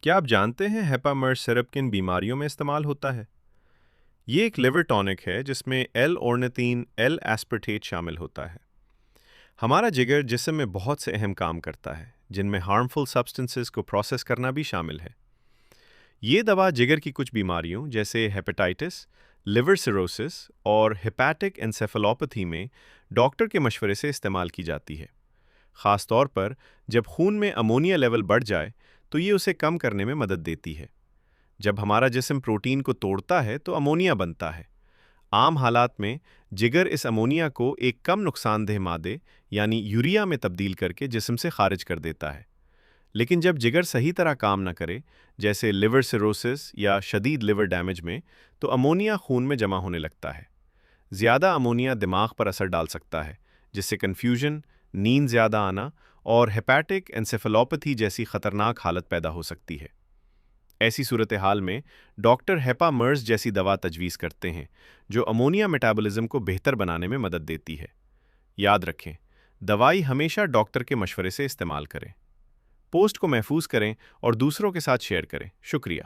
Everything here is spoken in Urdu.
کیا آپ جانتے ہیں ہیپامرز سرپ کن بیماریوں میں استعمال ہوتا ہے؟ یہ ایک لیور ٹونک ہے جس میں ایل اورنتین ایل ایسپرٹیٹ شامل ہوتا ہے۔ ہمارا جگر جسم میں بہت سے اہم کام کرتا ہے جن میں ہارمفل سبسٹنسز کو پروسیس کرنا بھی شامل ہے۔ یہ دوا جگر کی کچھ بیماریوں جیسے ہیپیٹائٹس، لیور سیروسس اور ہیپیٹک انسیفالوپیتھی میں ڈاکٹر کے مشورے سے استعمال کی جاتی ہے۔ خاص طور پر جب خون میں امونیا لیول بڑھ جائے تو یہ اسے کم کرنے میں مدد دیتی ہے۔ جب ہمارا جسم پروٹین کو توڑتا ہے تو امونیا بنتا ہے۔ عام حالات میں جگر اس امونیا کو ایک کم نقصان دہ مادے یعنی یوریا میں تبدیل کر کے جسم سے خارج کر دیتا ہے۔ لیکن جب جگر صحیح طرح کام نہ کرے، جیسے لیور سیروسس یا شدید لیور ڈیمیج میں، تو امونیا خون میں جمع ہونے لگتا ہے۔ زیادہ امونیا دماغ پر اثر ڈال سکتا ہے، جس سے کنفیوژن، نیند زیادہ آنا اور ہیپیٹک انسیفالوپیتھی جیسی خطرناک حالت پیدا ہو سکتی ہے۔ ایسی صورتحال میں ڈاکٹر ہیپامرز جیسی دوا تجویز کرتے ہیں جو امونیا میٹابولزم کو بہتر بنانے میں مدد دیتی ہے۔ یاد رکھیں، دوائی ہمیشہ ڈاکٹر کے مشورے سے استعمال کریں۔ پوسٹ کو محفوظ کریں اور دوسروں کے ساتھ شیئر کریں۔ شکریہ۔